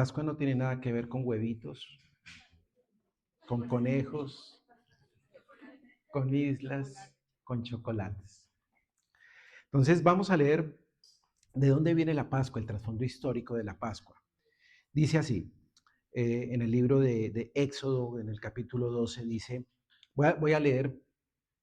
Pascua no tiene nada que ver con huevitos, con conejos, con islas, con chocolates. Entonces vamos a leer de dónde viene la Pascua, el trasfondo histórico de la Pascua. Dice así, en el libro de Éxodo, en el capítulo 12, dice, voy a leer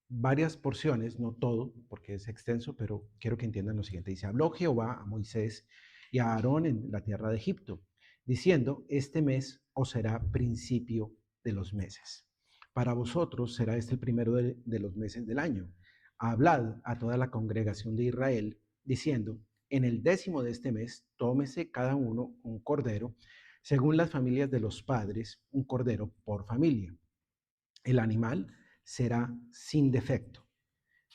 varias porciones, no todo, porque es extenso, pero quiero que entiendan lo siguiente. Dice, habló Jehová a Moisés y a Aarón en la tierra de Egipto, diciendo, este mes os será principio de los meses. Para vosotros será este el primero de los meses del año. Hablad a toda la congregación de Israel, diciendo, en el 10º de este mes, tómese cada uno un cordero, según las familias de los padres, un cordero por familia. El animal será sin defecto.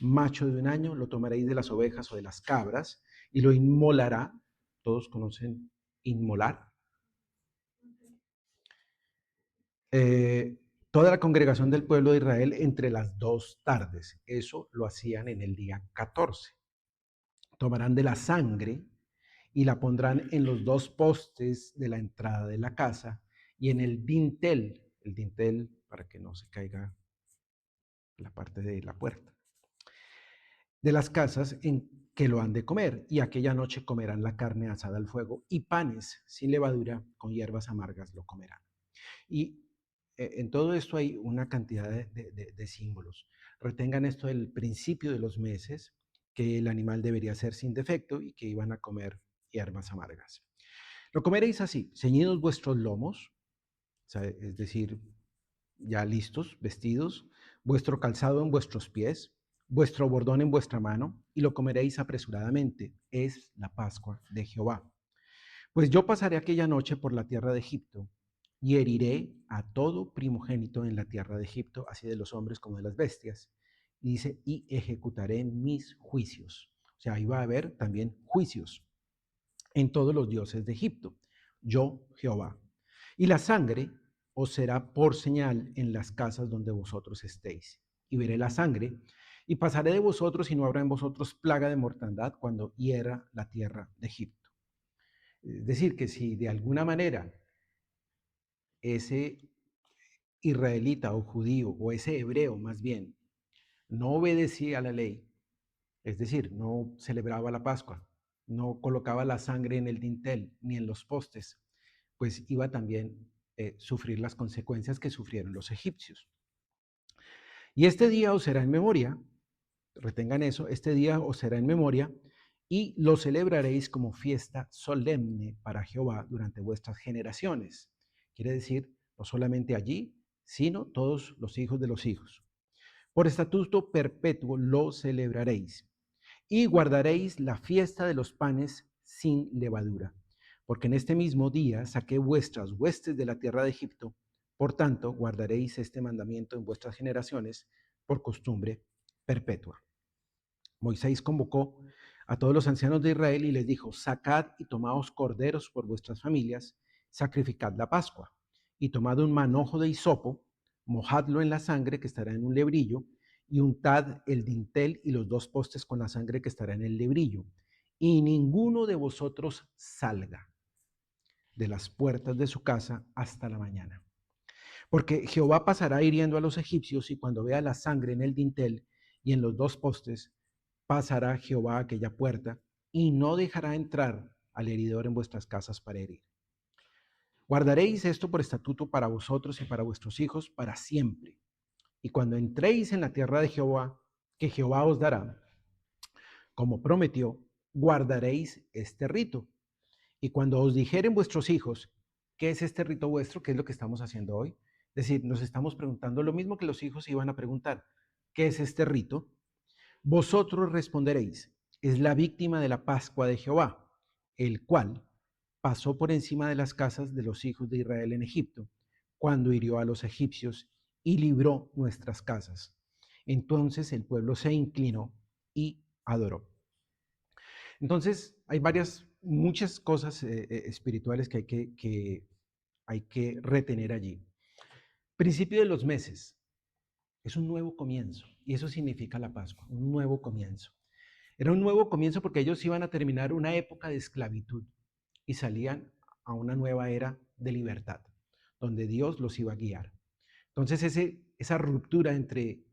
Macho de un año lo tomaréis de las ovejas o de las cabras y lo inmolará. Todos conocen inmolar. Toda la congregación del pueblo de Israel entre las 2 tardes. Eso lo hacían en el día 14. Tomarán de la sangre y la pondrán en los 2 postes de la entrada de la casa y en el dintel para que no se caiga la parte de la puerta, de las casas en que lo han de comer, y aquella noche comerán la carne asada al fuego y panes sin levadura, con hierbas amargas lo comerán. Y en todo esto hay una cantidad de símbolos. Retengan esto del principio de los meses, que el animal debería ser sin defecto y que iban a comer hierbas amargas. Lo comeréis así, ceñidos vuestros lomos, o sea, es decir, ya listos, vestidos, vuestro calzado en vuestros pies, vuestro bordón en vuestra mano, y lo comeréis apresuradamente. Es la Pascua de Jehová. Pues yo pasaré aquella noche por la tierra de Egipto y heriré a todo primogénito en la tierra de Egipto, así de los hombres como de las bestias. Y dice, y ejecutaré mis juicios. O sea, ahí va a haber también juicios en todos los dioses de Egipto. Yo, Jehová. Y la sangre os será por señal en las casas donde vosotros estéis. Y veré la sangre, y pasaré de vosotros, y no habrá en vosotros plaga de mortandad cuando hiera la tierra de Egipto. Es decir, que si de alguna manera ese israelita o judío, o ese hebreo más bien, no obedecía a la ley, es decir, no celebraba la Pascua, no colocaba la sangre en el dintel ni en los postes, pues iba también a sufrir las consecuencias que sufrieron los egipcios. Y este día os será en memoria, retengan eso, este día os será en memoria y lo celebraréis como fiesta solemne para Jehová durante vuestras generaciones. Quiere decir, no solamente allí, sino todos los hijos de los hijos. Por estatuto perpetuo lo celebraréis y guardaréis la fiesta de los panes sin levadura, porque en este mismo día saqué vuestras huestes de la tierra de Egipto. Por tanto, guardaréis este mandamiento en vuestras generaciones por costumbre perpetua. Moisés convocó a todos los ancianos de Israel y les dijo, sacad y tomaos corderos por vuestras familias, sacrificad la Pascua, y tomad un manojo de hisopo, mojadlo en la sangre que estará en un lebrillo, y untad el dintel y los 2 postes con la sangre que estará en el lebrillo, y ninguno de vosotros salga de las puertas de su casa hasta la mañana. Porque Jehová pasará hiriendo a los egipcios, y cuando vea la sangre en el dintel y en los 2 postes, pasará Jehová a aquella puerta y no dejará entrar al heridor en vuestras casas para herir. Guardaréis esto por estatuto para vosotros y para vuestros hijos para siempre. Y cuando entréis en la tierra de Jehová, que Jehová os dará, como prometió, guardaréis este rito. Y cuando os dijeren vuestros hijos, ¿qué es este rito vuestro? ¿Qué es lo que estamos haciendo hoy? Es decir, nos estamos preguntando lo mismo que los hijos iban a preguntar. ¿Qué es este rito? Vosotros responderéis, es la víctima de la Pascua de Jehová, el cual pasó por encima de las casas de los hijos de Israel en Egipto, cuando hirió a los egipcios y libró nuestras casas. Entonces el pueblo se inclinó y adoró. Entonces hay muchas cosas espirituales que hay que retener allí. Principio de los meses. Es un nuevo comienzo y eso significa la Pascua, un nuevo comienzo. Era un nuevo comienzo porque ellos iban a terminar una época de esclavitud y salían a una nueva era de libertad, donde Dios los iba a guiar. Entonces esa ruptura entre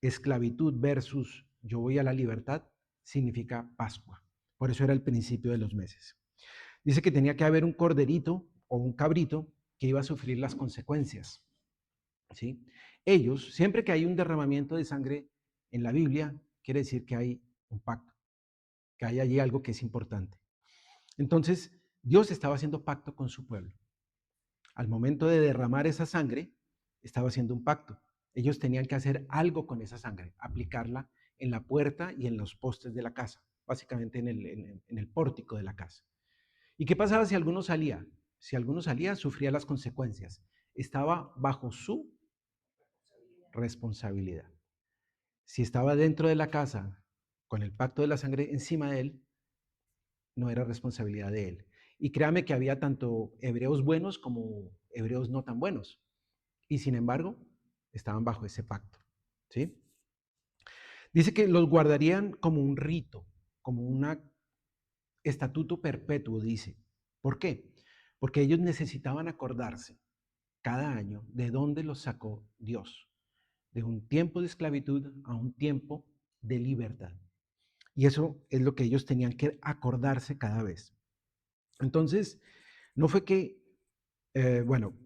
esclavitud versus yo voy a la libertad significa Pascua. Por eso era el principio de los meses. Dice que tenía que haber un corderito o un cabrito que iba a sufrir las consecuencias. ¿Sí? Ellos, siempre que hay un derramamiento de sangre en la Biblia, quiere decir que hay un pacto, que hay allí algo que es importante. Entonces, Dios estaba haciendo pacto con su pueblo. Al momento de derramar esa sangre, estaba haciendo un pacto. Ellos tenían que hacer algo con esa sangre, aplicarla en la puerta y en los postes de la casa, básicamente en el pórtico de la casa. ¿Y qué pasaba si alguno salía? Si alguno salía, sufría las consecuencias. Estaba bajo su responsabilidad. Si estaba dentro de la casa con el pacto de la sangre encima de él, no era responsabilidad de él. Y créame que había tanto hebreos buenos como hebreos no tan buenos. Y sin embargo, estaban bajo ese pacto. ¿Sí? Dice que los guardarían como un rito, como un estatuto perpetuo, dice. ¿Por qué? Porque ellos necesitaban acordarse cada año de dónde los sacó Dios, de un tiempo de esclavitud a un tiempo de libertad. Y eso es lo que ellos tenían que acordarse cada vez. Entonces, no fue que, bueno,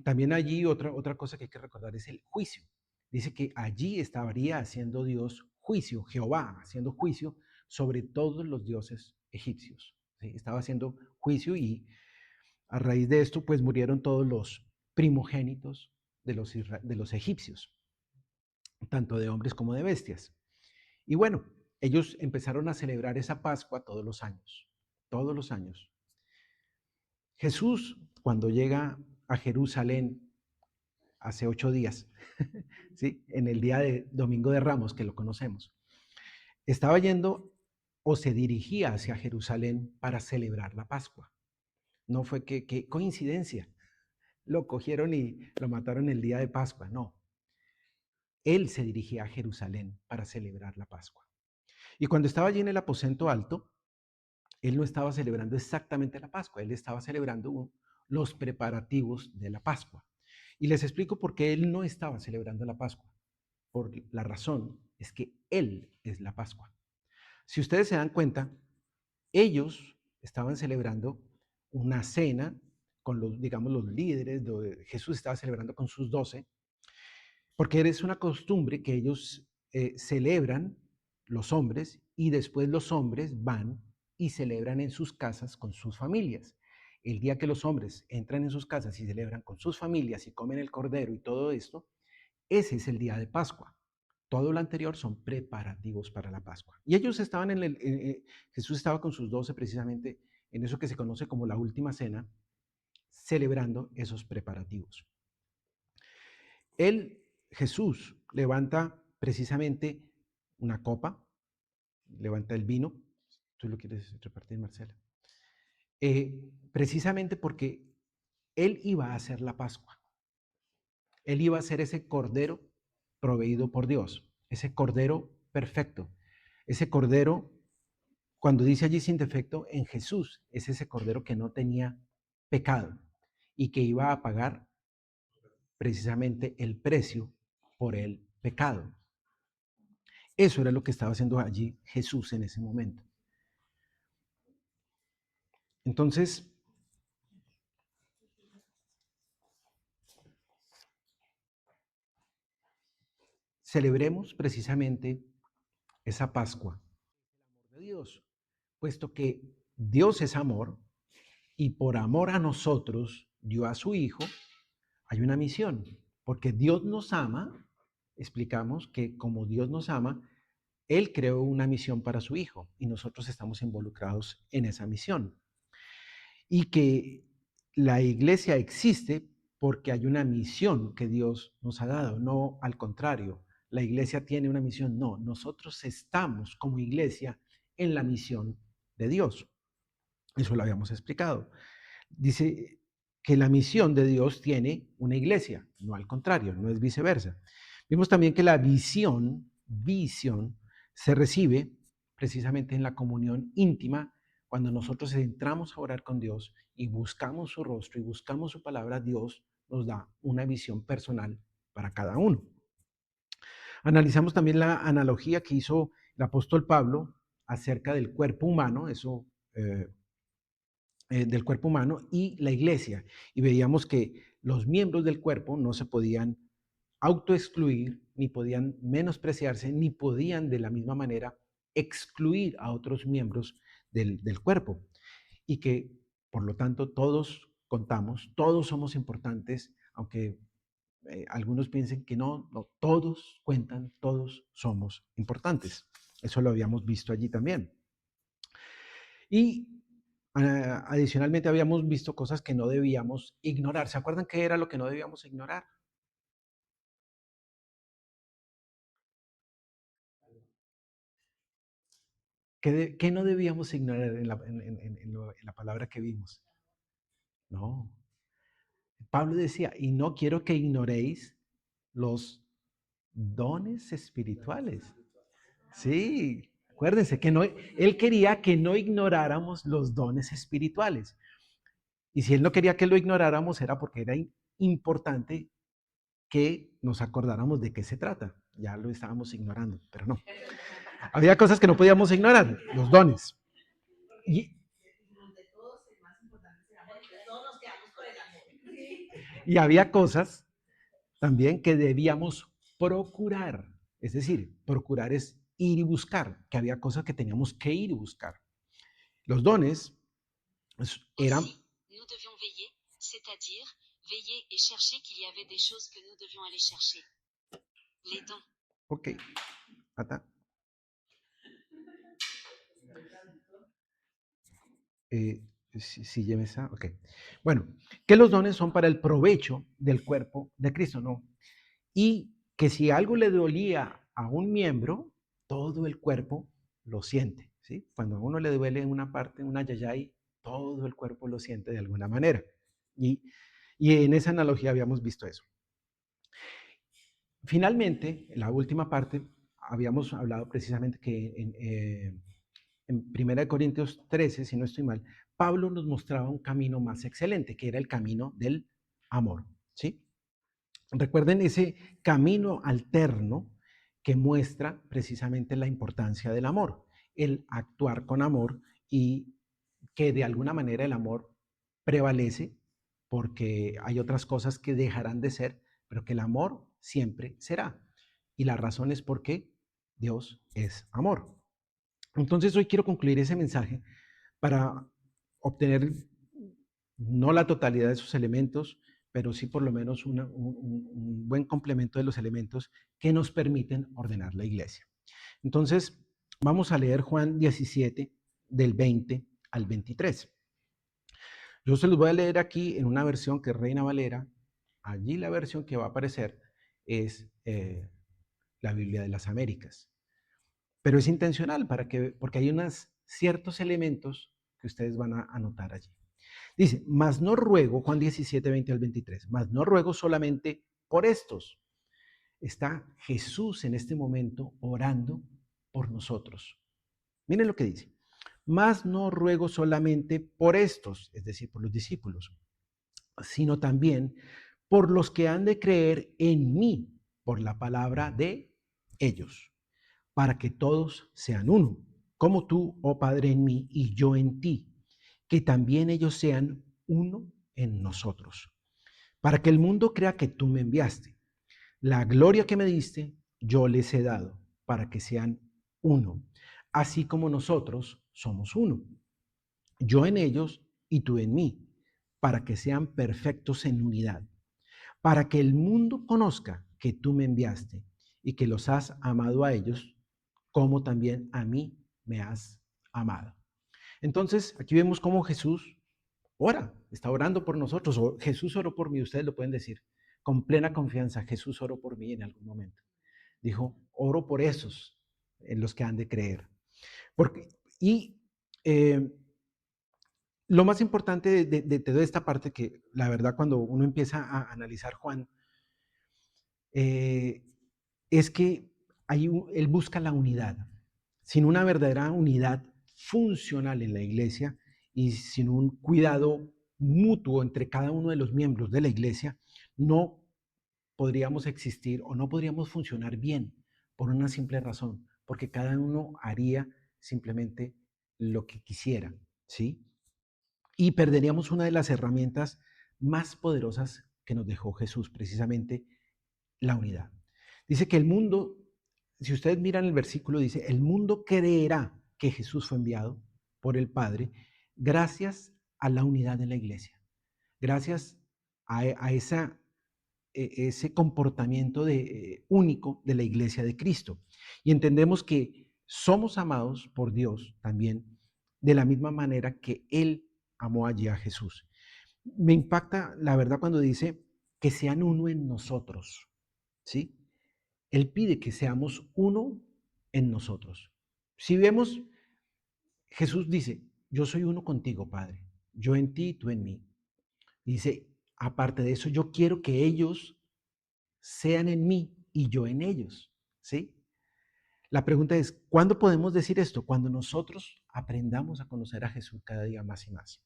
también allí otra cosa que hay que recordar es el juicio. Dice que allí estaría haciendo Dios juicio, Jehová haciendo juicio sobre todos los dioses egipcios. ¿Sí? Estaba haciendo juicio y a raíz de esto, pues murieron todos los primogénitos de los egipcios, tanto de hombres como de bestias. Y bueno, ellos empezaron a celebrar esa Pascua todos los años, todos los años. Jesús, cuando llega a Jerusalén hace 8 días, ¿sí? En el día de Domingo de Ramos, que lo conocemos, estaba yendo o se dirigía hacia Jerusalén para celebrar la Pascua. No fue que coincidencia, lo cogieron y lo mataron el día de Pascua, no. Él se dirigía a Jerusalén para celebrar la Pascua. Y cuando estaba allí en el aposento alto, él no estaba celebrando exactamente la Pascua, él estaba celebrando los preparativos de la Pascua. Y les explico por qué él no estaba celebrando la Pascua. Por la razón es que él es la Pascua. Si ustedes se dan cuenta, ellos estaban celebrando una cena con los, digamos, los líderes, Jesús estaba celebrando con sus 12, porque es una costumbre que ellos celebran, los hombres, y después los hombres van y celebran en sus casas con sus familias. El día que los hombres entran en sus casas y celebran con sus familias y comen el cordero y todo esto, ese es el día de Pascua. Todo lo anterior son preparativos para la Pascua. Y ellos estaban Jesús estaba con sus 12 precisamente en eso que se conoce como la última cena, celebrando esos preparativos. Jesús levanta precisamente una copa, levanta el vino. ¿Tú lo quieres repartir, Marcela? Precisamente porque él iba a hacer la Pascua. Él iba a ser ese cordero proveído por Dios, ese cordero perfecto, ese cordero, cuando dice allí sin defecto, en Jesús, es ese cordero que no tenía pecado y que iba a pagar precisamente el precio por el pecado. Eso era lo que estaba haciendo allí Jesús en ese momento. Entonces, celebremos precisamente esa Pascua, el amor de Dios, puesto que Dios es amor y por amor a nosotros dio a su Hijo, hay una misión, porque Dios nos ama, explicamos que como Dios nos ama, Él creó una misión para su Hijo y nosotros estamos involucrados en esa misión. Y que la iglesia existe porque hay una misión que Dios nos ha dado, no al contrario, la iglesia tiene una misión, no, nosotros estamos como iglesia en la misión de Dios. Eso lo habíamos explicado. Dice que la misión de Dios tiene una iglesia, no al contrario, no es viceversa. Vimos también que la visión se recibe precisamente en la comunión íntima cuando nosotros entramos a orar con Dios y buscamos su rostro y buscamos su palabra, Dios nos da una visión personal para cada uno. Analizamos también la analogía que hizo el apóstol Pablo acerca del cuerpo humano, del cuerpo humano y la iglesia. Y veíamos que los miembros del cuerpo no se podían autoexcluir, ni podían menospreciarse, ni podían de la misma manera excluir a otros miembros del cuerpo. Y que, por lo tanto, todos contamos, todos somos importantes, aunque algunos piensen que no, no, todos cuentan, todos somos importantes. Eso lo habíamos visto allí también. Y adicionalmente habíamos visto cosas que no debíamos ignorar. ¿Se acuerdan qué era lo que no debíamos ignorar? ¿Qué no debíamos ignorar en la palabra que vimos? No. Pablo decía, y no quiero que ignoréis los dones espirituales. Sí, acuérdense que no, él quería que no ignoráramos los dones espirituales. Y si él no quería que lo ignoráramos era porque era importante que nos acordáramos de qué se trata. Ya lo estábamos ignorando, pero no. Había cosas que no podíamos ignorar, los dones. Y, y había cosas también que debíamos procurar. Es decir, procurar es ir y buscar, que había cosas que teníamos que ir y buscar. Los dones eran... Nous devions veiller, c'est-à-dire veiller et chercher qu'il y avait des choses que nous devions aller chercher. Les dons. Ok. Ata. Sí, esa. Ok. Bueno, que los dones son para el provecho del cuerpo de Cristo, ¿no? Y que si algo le dolía a un miembro, todo el cuerpo lo siente, ¿sí? Cuando a uno le duele en una parte, una yayay, todo el cuerpo lo siente de alguna manera. Y, y en esa analogía habíamos visto eso. Finalmente, en la última parte, habíamos hablado precisamente que en 1 Corintios 13, si no estoy mal, Pablo nos mostraba un camino más excelente, que era el camino del amor, ¿sí? Recuerden ese camino alterno que muestra precisamente la importancia del amor, el actuar con amor y que de alguna manera el amor prevalece porque hay otras cosas que dejarán de ser, pero que el amor siempre será. Y la razón es porque Dios es amor. Entonces hoy quiero concluir ese mensaje para obtener no la totalidad de sus elementos, pero sí por lo menos un buen complemento de los elementos que nos permiten ordenar la iglesia. Entonces, vamos a leer Juan 17, del 20 al 23. Yo se los voy a leer aquí en una versión que es Reina Valera. Allí la versión que va a aparecer es la Biblia de las Américas. Pero es intencional porque hay unos ciertos elementos que ustedes van a anotar allí. Dice, mas no ruego, Juan 17, 20 al 23, mas no ruego solamente por estos. Está Jesús en este momento orando por nosotros. Miren lo que dice. Mas no ruego solamente por estos, es decir, por los discípulos, sino también por los que han de creer en mí, por la palabra de ellos, para que todos sean uno, como tú, oh Padre, en mí y yo en ti, que también ellos sean uno en nosotros, para que el mundo crea que tú me enviaste. La gloria que me diste, yo les he dado, para que sean uno, así como nosotros somos uno. Yo en ellos y tú en mí, para que sean perfectos en unidad, para que el mundo conozca que tú me enviaste y que los has amado a ellos, como también a mí me has amado. Entonces, aquí vemos cómo Jesús ora, está orando por nosotros, o Jesús oró por mí, ustedes lo pueden decir, con plena confianza, Jesús oró por mí en algún momento. Dijo, oro por esos en los que han de creer. Porque, y lo más importante de toda esta parte, que la verdad cuando uno empieza a analizar Juan, es que él busca la unidad. Sin una verdadera unidad funcional en la iglesia y sin un cuidado mutuo entre cada uno de los miembros de la iglesia, no podríamos existir o no podríamos funcionar bien por una simple razón, porque cada uno haría simplemente lo que quisiera, ¿sí? Y perderíamos una de las herramientas más poderosas que nos dejó Jesús, precisamente la unidad. Dice que el mundo, si ustedes miran el versículo, dice, el mundo creerá que Jesús fue enviado por el Padre gracias a la unidad de la iglesia, gracias a ese comportamiento único de la iglesia de Cristo. Y entendemos que somos amados por Dios también de la misma manera que Él amó allí a Jesús. Me impacta la verdad cuando dice que sean uno en nosotros, ¿sí? Él pide que seamos uno en nosotros. Si vemos, Jesús dice, yo soy uno contigo, Padre, yo en ti, tú en mí. Dice, aparte de eso, yo quiero que ellos sean en mí y yo en ellos, ¿sí? La pregunta es, ¿cuándo podemos decir esto? Cuando nosotros aprendamos a conocer a Jesús cada día más y más.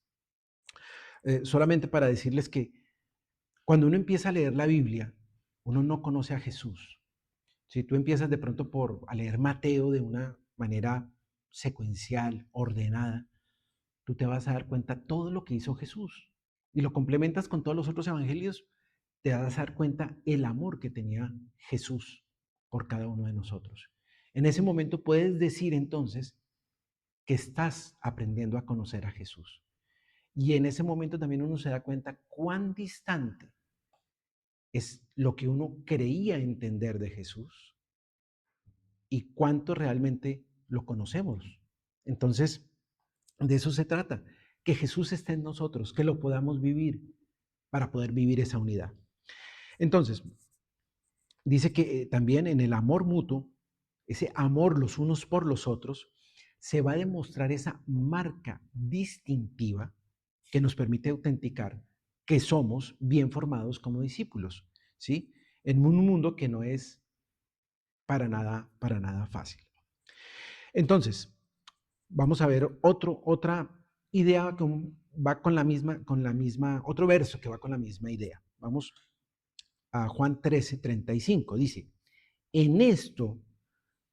Solamente para decirles que cuando uno empieza a leer la Biblia, uno no conoce a Jesús. Si tú empiezas de pronto a leer Mateo de una manera secuencial, ordenada, tú te vas a dar cuenta de todo lo que hizo Jesús y lo complementas con todos los otros evangelios, te vas a dar cuenta el amor que tenía Jesús por cada uno de nosotros. En ese momento puedes decir entonces que estás aprendiendo a conocer a Jesús. Y en ese momento también uno se da cuenta cuán distante es lo que uno creía entender de Jesús y cuánto realmente lo conocemos. Entonces, de eso se trata, que Jesús esté en nosotros, que lo podamos vivir para poder vivir esa unidad. Entonces, dice que también en el amor mutuo, ese amor los unos por los otros, se va a demostrar esa marca distintiva que nos permite autenticar que somos bien formados como discípulos, ¿sí? En un mundo que no es para nada fácil. Entonces, vamos a ver otra idea que va con la misma, otro verso que va con la misma idea. Vamos a Juan 13:35. Dice, en esto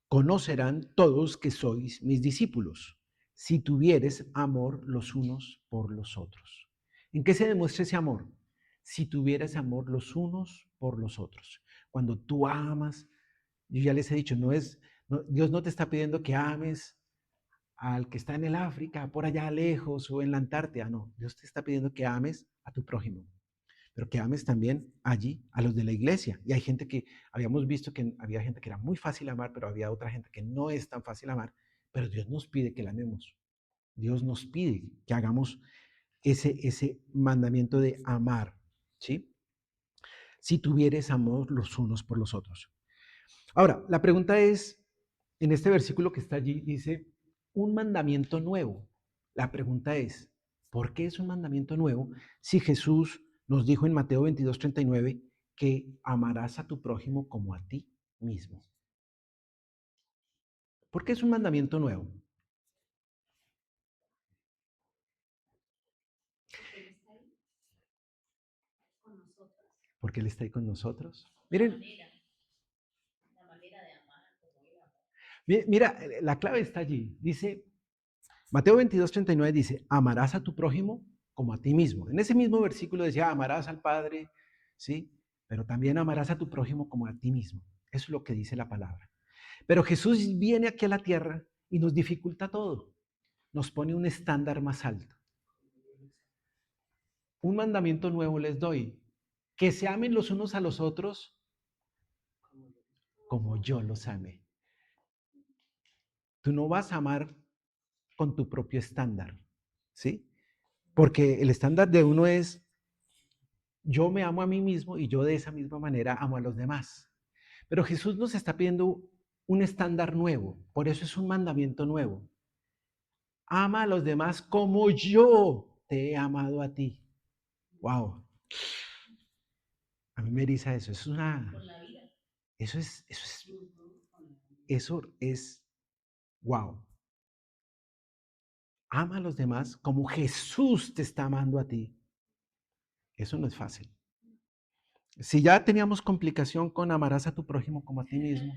conocerán todos que sois mis discípulos, si tuvieres amor los unos por los otros. ¿En qué se demuestra ese amor? Si tuvieras amor los unos por los otros. Cuando tú amas, yo ya les he dicho, Dios no te está pidiendo que ames al que está en el África, por allá lejos, o en la Antártida. No, Dios te está pidiendo que ames a tu prójimo, pero que ames también allí a los de la iglesia. Y hay gente que, habíamos visto que había gente que era muy fácil amar, pero había otra gente que no es tan fácil amar, pero Dios nos pide que la amemos. Dios nos pide que hagamos ese mandamiento de amar, ¿sí? Si tuvieres amor los unos por los otros. Ahora, la pregunta es, en este versículo que está allí, dice, un mandamiento nuevo. La pregunta es, ¿por qué es un mandamiento nuevo si Jesús nos dijo en Mateo 22:39 que amarás a tu prójimo como a ti mismo? ¿Por qué es un mandamiento nuevo? Porque Él está ahí con nosotros. Miren, mira, la clave está allí. Dice, Mateo 22:39 dice, amarás a tu prójimo como a ti mismo. En ese mismo versículo decía, amarás al Padre, ¿sí? Pero también amarás a tu prójimo como a ti mismo. Eso es lo que dice la palabra. Pero Jesús viene aquí a la tierra y nos dificulta todo. Nos pone un estándar más alto. Un mandamiento nuevo les doy, que se amen los unos a los otros como yo los amé. Tú no vas a amar con tu propio estándar, ¿sí? Porque el estándar de uno es yo me amo a mí mismo y yo de esa misma manera amo a los demás. Pero Jesús nos está pidiendo un estándar nuevo, por eso es un mandamiento nuevo. Ama a los demás como yo te he amado a ti. Wow, a mí me eriza eso. Eso es, eso es, eso es, wow. ama a los demás como Jesús te está amando a ti. Eso no es fácil. Si ya teníamos complicación con amarás a tu prójimo como a ti mismo,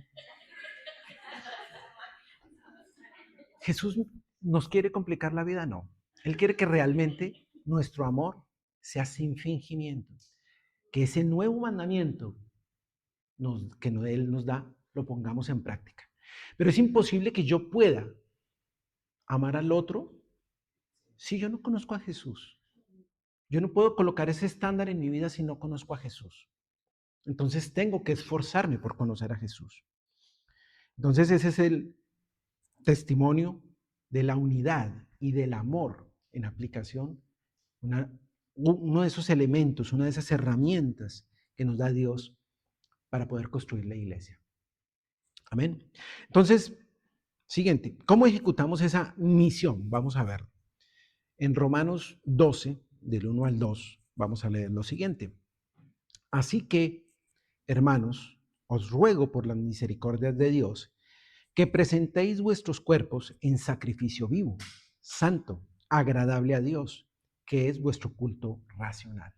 Jesús nos quiere complicar la vida, no. Él quiere que realmente nuestro amor sea sin fingimiento, que ese nuevo mandamiento que Él nos da, lo pongamos en práctica. Pero es imposible que yo pueda amar al otro si yo no conozco a Jesús. Yo no puedo colocar ese estándar en mi vida si no conozco a Jesús. Entonces tengo que esforzarme por conocer a Jesús. Entonces ese es el testimonio de la unidad y del amor en aplicación, uno de esos elementos, una de esas herramientas que nos da Dios para poder construir la iglesia. Amén. Entonces, siguiente, ¿cómo ejecutamos esa misión? Vamos a ver. En Romanos 12, del 1 al 2, vamos a leer lo siguiente. Así que, hermanos, os ruego por las misericordias de Dios que presentéis vuestros cuerpos en sacrificio vivo, santo, agradable a Dios, que es vuestro culto racional.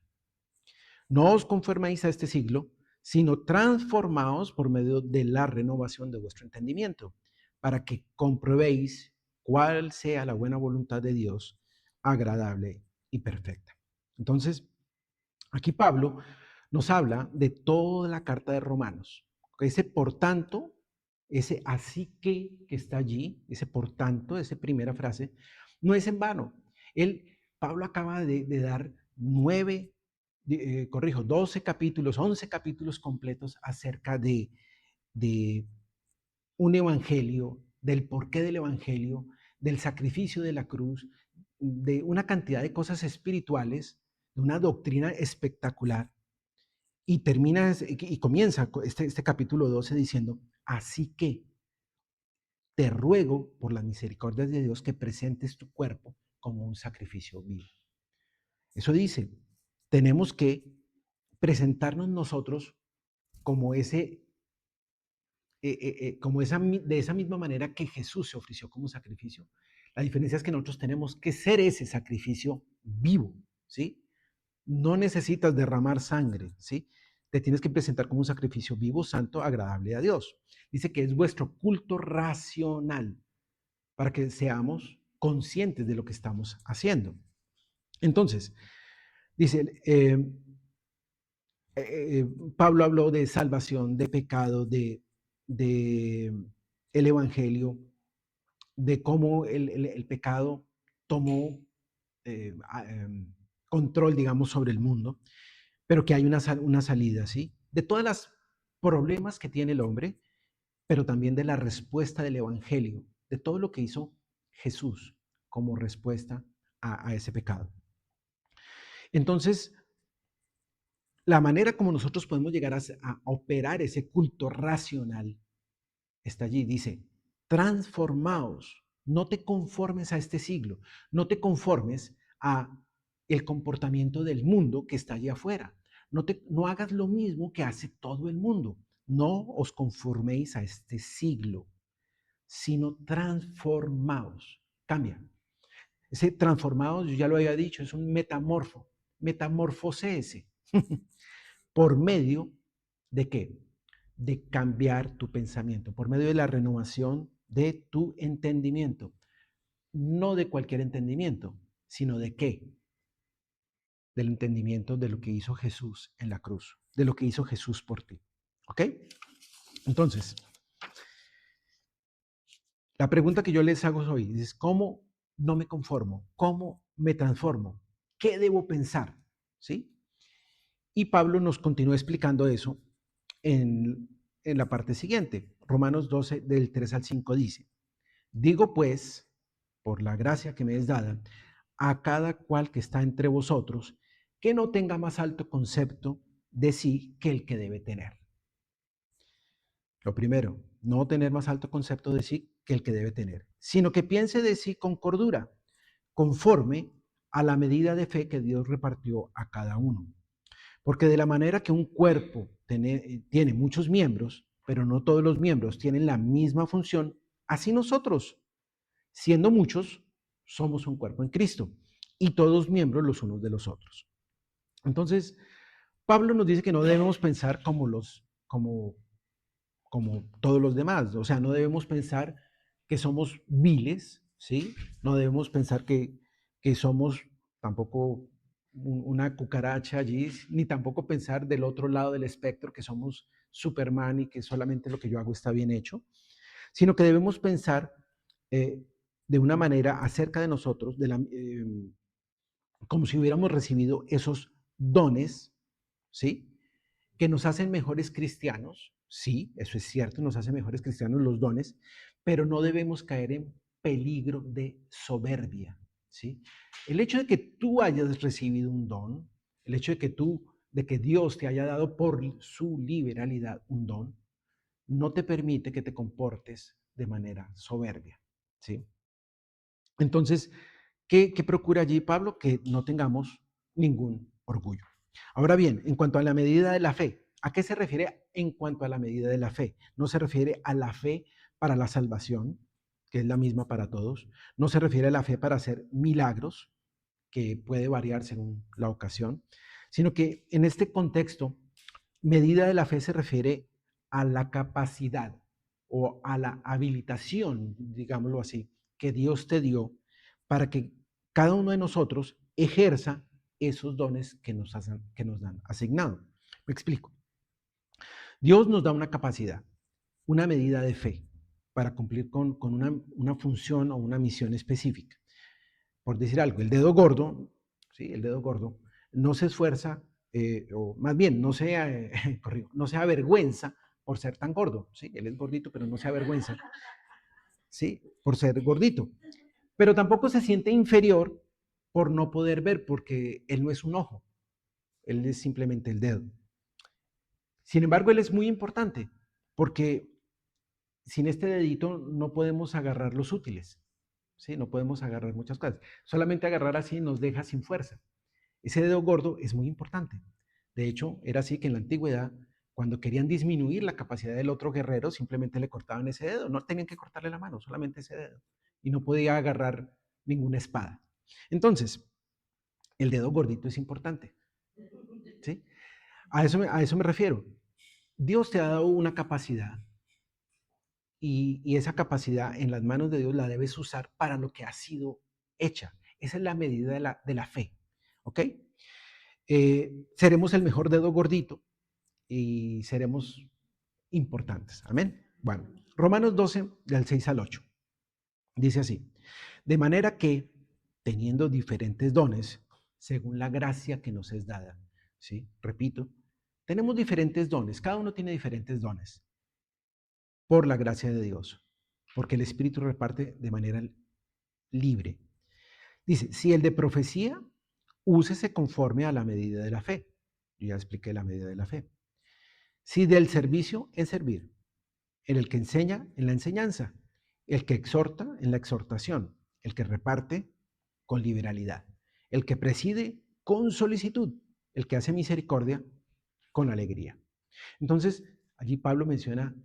No os conforméis a este siglo, sino transformaos por medio de la renovación de vuestro entendimiento, para que comprobéis cuál sea la buena voluntad de Dios, agradable y perfecta. Entonces, aquí Pablo nos habla de toda la carta de Romanos. Ese por tanto, ese así que está allí, ese por tanto, esa primera frase, no es en vano. Pablo acaba de dar 12 capítulos, 11 capítulos completos acerca de un evangelio, del porqué del evangelio, del sacrificio de la cruz, de una cantidad de cosas espirituales, de una doctrina espectacular. Y comienza este capítulo 12 diciendo, así que te ruego por las misericordias de Dios que presentes tu cuerpo como un sacrificio vivo. Eso dice, tenemos que presentarnos nosotros como de esa misma manera que Jesús se ofreció como sacrificio. La diferencia es que nosotros tenemos que ser ese sacrificio vivo, ¿sí? No necesitas derramar sangre, ¿sí? Te tienes que presentar como un sacrificio vivo, santo, agradable a Dios. Dice que es vuestro culto racional para que seamos conscientes de lo que estamos haciendo. Entonces, dice, Pablo habló de salvación, de pecado, de el evangelio, de cómo el pecado tomó control, digamos, sobre el mundo, pero que hay una salida, ¿sí? De todos los problemas que tiene el hombre, pero también de la respuesta del evangelio, de todo lo que hizo Jesús como respuesta a ese pecado. Entonces, la manera como nosotros podemos llegar a operar ese culto racional está allí. Dice, transformaos, no te conformes a este siglo, no te conformes a el comportamiento del mundo que está allá afuera. No hagas lo mismo que hace todo el mundo. No os conforméis a este siglo, sino transformaos. Cambia. Ese transformados, yo ya lo había dicho, es un metamorfosese. ¿Por medio de qué? De cambiar tu pensamiento, por medio de la renovación de tu entendimiento. No de cualquier entendimiento, sino de qué? Del entendimiento de lo que hizo Jesús en la cruz, de lo que hizo Jesús por ti. ¿Ok? Entonces, la pregunta que yo les hago hoy es, ¿cómo no me conformo? ¿Cómo me transformo? ¿Qué debo pensar? ¿Sí? Y Pablo nos continúa explicando eso en la parte siguiente. Romanos 12, del 3 al 5 dice, digo pues, por la gracia que me es dada, a cada cual que está entre vosotros, que no tenga más alto concepto de sí que el que debe tener. Lo primero, no tener más alto concepto de sí que el que debe tener, sino que piense de sí con cordura, conforme a la medida de fe que Dios repartió a cada uno. Porque de la manera que un cuerpo tiene muchos miembros, pero no todos los miembros tienen la misma función, así nosotros, siendo muchos, somos un cuerpo en Cristo y todos miembros los unos de los otros. Entonces, Pablo nos dice que no debemos pensar como todos los demás, o sea, no debemos pensar que somos viles, ¿sí? No debemos pensar que somos tampoco una cucaracha allí, ni tampoco pensar del otro lado del espectro que somos Superman y que solamente lo que yo hago está bien hecho, sino que debemos pensar eh, de una manera acerca de nosotros, como si hubiéramos recibido esos dones, ¿sí? Que nos hacen mejores cristianos, sí, eso es cierto, nos hacen mejores cristianos los dones, pero no debemos caer en peligro de soberbia, ¿sí? El hecho de que tú hayas recibido un don, el hecho de que Dios te haya dado por su liberalidad un don, no te permite que te comportes de manera soberbia, ¿sí? Entonces, ¿qué procura allí Pablo? Que no tengamos ningún orgullo. Ahora bien, en cuanto a la medida de la fe, ¿a qué se refiere en cuanto a la medida de la fe? No se refiere a la fe para la salvación, que es la misma para todos. No se refiere a la fe para hacer milagros, que puede variar según la ocasión, sino que en este contexto, medida de la fe se refiere a la capacidad o a la habilitación, digámoslo así, que Dios te dio para que cada uno de nosotros ejerza esos dones que nos dan asignado. Me explico. Dios nos da una capacidad, una medida de fe para cumplir con una función o una misión específica. Por decir algo, el dedo gordo, ¿sí? El dedo gordo no se esfuerza, o más bien, no se avergüenza por ser tan gordo, ¿sí? Él es gordito, pero no se avergüenza, ¿sí? Por ser gordito. Pero tampoco se siente inferior por no poder ver, porque él no es un ojo, él es simplemente el dedo. Sin embargo, él es muy importante, porque sin este dedito no podemos agarrar los útiles, ¿sí? No podemos agarrar muchas cosas. Solamente agarrar así nos deja sin fuerza. Ese dedo gordo es muy importante. De hecho, era así que en la antigüedad, cuando querían disminuir la capacidad del otro guerrero, simplemente le cortaban ese dedo. No tenían que cortarle la mano, solamente ese dedo. Y no podía agarrar ninguna espada. Entonces, el dedo gordito es importante, ¿sí? A eso me refiero. Dios te ha dado una capacidad y esa capacidad en las manos de Dios la debes usar para lo que ha sido hecha. Esa es la medida de la fe, ¿ok? Seremos el mejor dedo gordito y seremos importantes. Amén. Bueno, Romanos 12, del 6 al 8. Dice así, de manera que, teniendo diferentes dones, según la gracia que nos es dada, ¿sí? Repito, tenemos diferentes dones, cada uno tiene diferentes dones, por la gracia de Dios, porque el Espíritu reparte de manera libre. Dice, si el de profecía, úsese conforme a la medida de la fe. Yo ya expliqué la medida de la fe. Si del servicio, en servir. En el que enseña, en la enseñanza. El que exhorta, en la exhortación. El que reparte, con liberalidad. El que preside, con solicitud. El que hace misericordia, con alegría. Entonces, allí Pablo menciona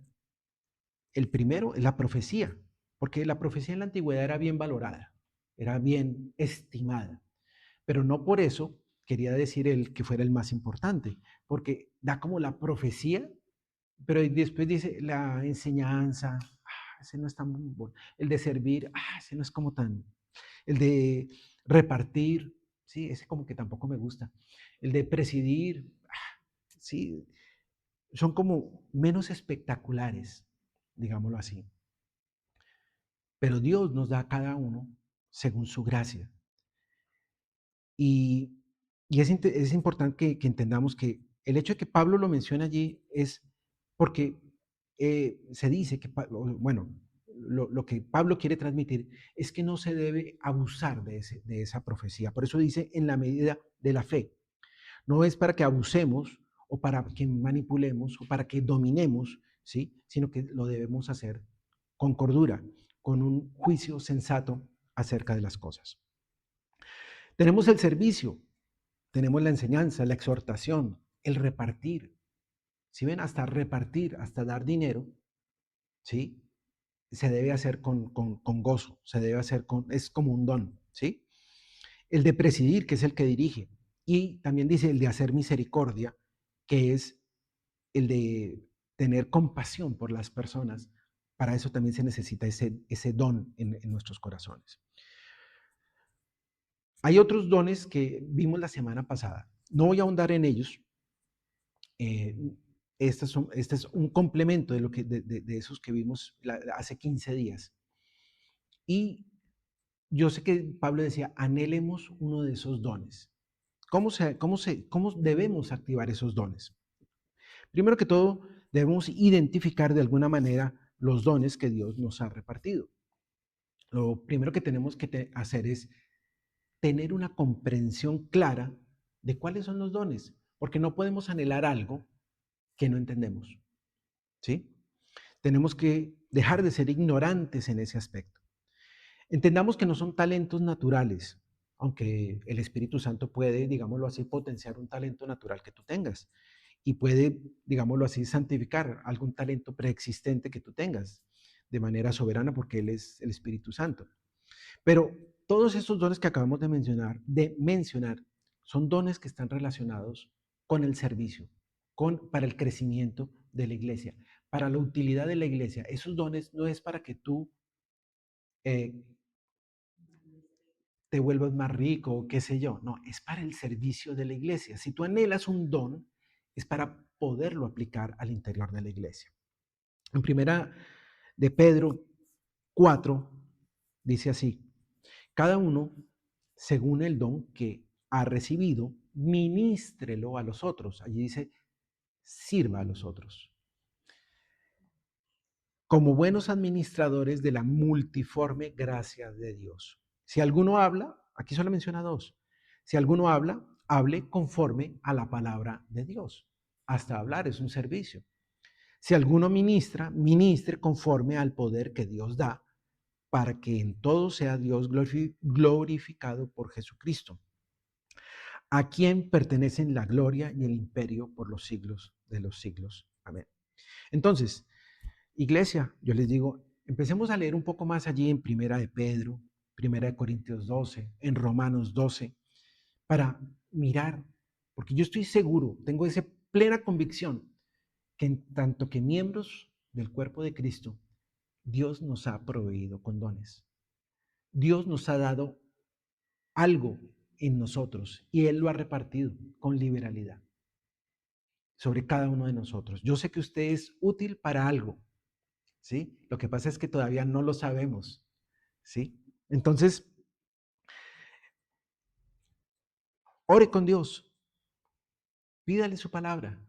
el primero, la profecía, porque la profecía en la antigüedad era bien valorada, era bien estimada, pero no por eso quería decir él que fuera el más importante, porque da como la profecía, pero después dice la enseñanza, ese no es tan bueno, el de servir, ese no es como tan, el de repartir, sí, ese como que tampoco me gusta, el de presidir, sí, son como menos espectaculares, digámoslo así. Pero Dios nos da a cada uno según su gracia. Y, es importante que entendamos que el hecho de que Pablo lo mencione allí es porque se dice que, bueno, lo que Pablo quiere transmitir es que no se debe abusar de esa profecía. Por eso dice en la medida de la fe. No es para que abusemos o para que manipulemos o para que dominemos, ¿sí? Sino que lo debemos hacer con cordura, con un juicio sensato acerca de las cosas. Tenemos el servicio, tenemos la enseñanza, la exhortación, el repartir. Si ven, hasta repartir, hasta dar dinero, ¿sí? se debe hacer con gozo, se debe hacer es como un don, ¿sí? El de presidir, que es el que dirige, y también dice el de hacer misericordia, que es el de tener compasión por las personas. Para eso también se necesita ese don en nuestros corazones. Hay otros dones que vimos la semana pasada. No voy a ahondar en ellos. Eh, este es un complemento de esos que vimos hace 15 días. Y yo sé que Pablo decía, anhelemos uno de esos dones. ¿Cómo debemos activar esos dones? Primero que todo, debemos identificar de alguna manera los dones que Dios nos ha repartido. Lo primero que tenemos que hacer es tener una comprensión clara de cuáles son los dones, porque no podemos anhelar algo que no entendemos, ¿sí? Tenemos que dejar de ser ignorantes en ese aspecto. Entendamos que no son talentos naturales, aunque el Espíritu Santo puede, digámoslo así, potenciar un talento natural que tú tengas y puede, digámoslo así, santificar algún talento preexistente que tú tengas de manera soberana porque Él es el Espíritu Santo. Pero todos esos dones que acabamos de mencionar son dones que están relacionados con el servicio, para el crecimiento de la iglesia, para la utilidad de la iglesia. Esos dones no es para que tú eh, te vuelvas más rico, qué sé yo. No, es para el servicio de la iglesia. Si tú anhelas un don, es para poderlo aplicar al interior de la iglesia. En primera de Pedro 4 dice así, cada uno, según el don que ha recibido, ministrelo a los otros. Allí dice, sirva a los otros. Como buenos administradores de la multiforme gracia de Dios. Si alguno habla, aquí solo menciona dos, si alguno habla, hable conforme a la palabra de Dios. Hasta hablar es un servicio. Si alguno ministra, ministre conforme al poder que Dios da, para que en todo sea Dios glorificado por Jesucristo, a quien pertenecen la gloria y el imperio por los siglos de los siglos. Amén. Entonces, iglesia, yo les digo, empecemos a leer un poco más allí en Primera de Pedro, Primera de Corintios 12, en Romanos 12, para mirar, porque yo estoy seguro, tengo esa plena convicción, que en tanto que miembros del cuerpo de Cristo, Dios nos ha proveído con dones. Dios nos ha dado algo en nosotros y Él lo ha repartido con liberalidad sobre cada uno de nosotros. Yo sé que usted es útil para algo, ¿sí? Lo que pasa es que todavía no lo sabemos, ¿sí? Entonces, ore con Dios, pídale su palabra,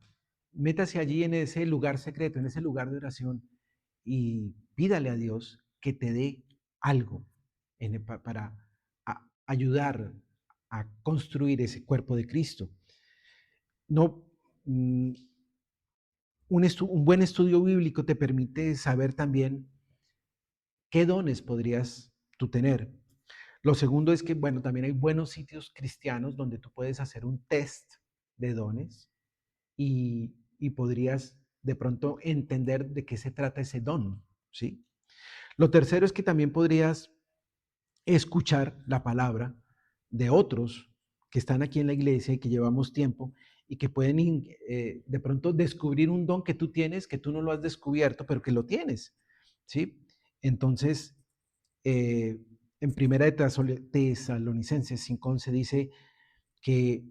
métase allí en ese lugar secreto, en ese lugar de oración y pídale a Dios que te dé algo para ayudar a construir ese cuerpo de Cristo. No, mm, un buen estudio bíblico te permite saber también qué dones podrías tú tener. Lo segundo es que, bueno, también hay buenos sitios cristianos donde tú puedes hacer un test de dones y podrías de pronto entender de qué se trata ese don, ¿sí? Lo tercero es que también podrías escuchar la palabra de otros que están aquí en la iglesia y que llevamos tiempo y que pueden de pronto descubrir un don que tú tienes, que tú no lo has descubierto, pero que lo tienes, ¿sí? Entonces, en primera de Tesalonicenses 5:11 dice que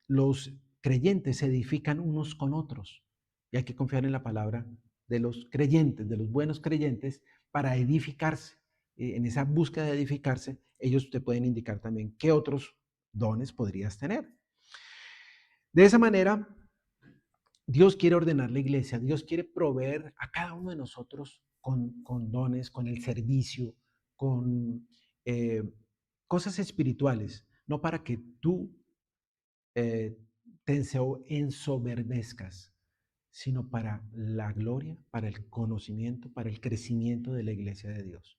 los creyentes se edifican unos con otros y hay que confiar en la palabra de los creyentes, de los buenos creyentes, para edificarse. En esa búsqueda de edificarse, ellos te pueden indicar también qué otros dones podrías tener. De esa manera, Dios quiere ordenar la iglesia, Dios quiere proveer a cada uno de nosotros con dones, con el servicio, con eh, cosas espirituales, no para que tú eh, te ensoberbezcas, sino para la gloria, para el conocimiento, para el crecimiento de la iglesia de Dios.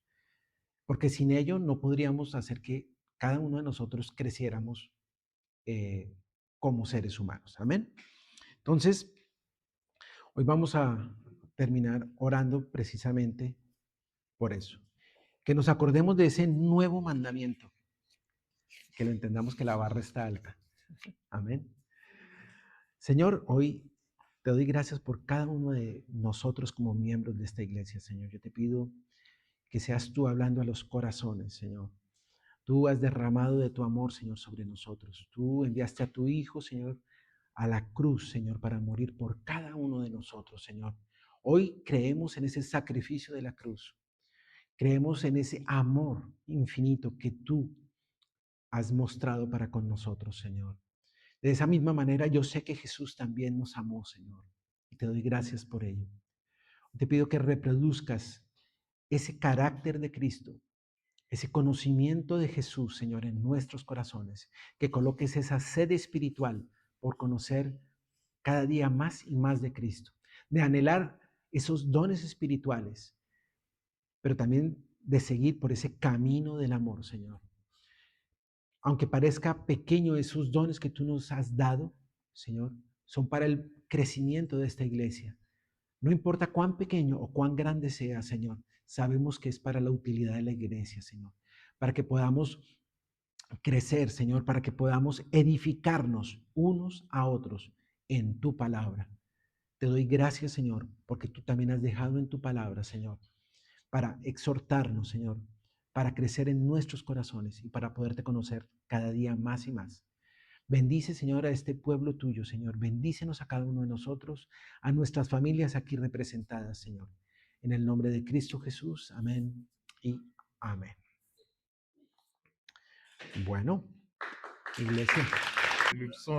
Porque sin ello no podríamos hacer que cada uno de nosotros creciéramos como seres humanos. Amén. Entonces, hoy vamos a terminar orando precisamente por eso. Que nos acordemos de ese nuevo mandamiento, que lo entendamos que la barra está alta. Amén. Señor, hoy te doy gracias por cada uno de nosotros como miembros de esta iglesia, Señor. Yo te pido que seas tú hablando a los corazones, Señor. Tú has derramado de tu amor, Señor, sobre nosotros. Tú enviaste a tu Hijo, Señor, a la cruz, Señor, para morir por cada uno de nosotros, Señor. Hoy creemos en ese sacrificio de la cruz. Creemos en ese amor infinito que tú has mostrado para con nosotros, Señor. De esa misma manera, yo sé que Jesús también nos amó, Señor, y te doy gracias por ello. Te pido que reproduzcas ese carácter de Cristo, ese conocimiento de Jesús, Señor, en nuestros corazones, que coloques esa sed espiritual por conocer cada día más y más de Cristo, de anhelar esos dones espirituales, pero también de seguir por ese camino del amor, Señor. Aunque parezca pequeño esos dones que tú nos has dado, Señor, son para el crecimiento de esta iglesia. No importa cuán pequeño o cuán grande sea, Señor, sabemos que es para la utilidad de la iglesia, Señor, para que podamos crecer, Señor, para que podamos edificarnos unos a otros en tu palabra. Te doy gracias, Señor, porque tú también has dejado en tu palabra, Señor, para exhortarnos, Señor, para crecer en nuestros corazones y para poderte conocer cada día más y más. Bendice, Señor, a este pueblo tuyo, Señor. Bendícenos a cada uno de nosotros, a nuestras familias aquí representadas, Señor. En el nombre de Cristo Jesús, amén y amén. Bueno, iglesia.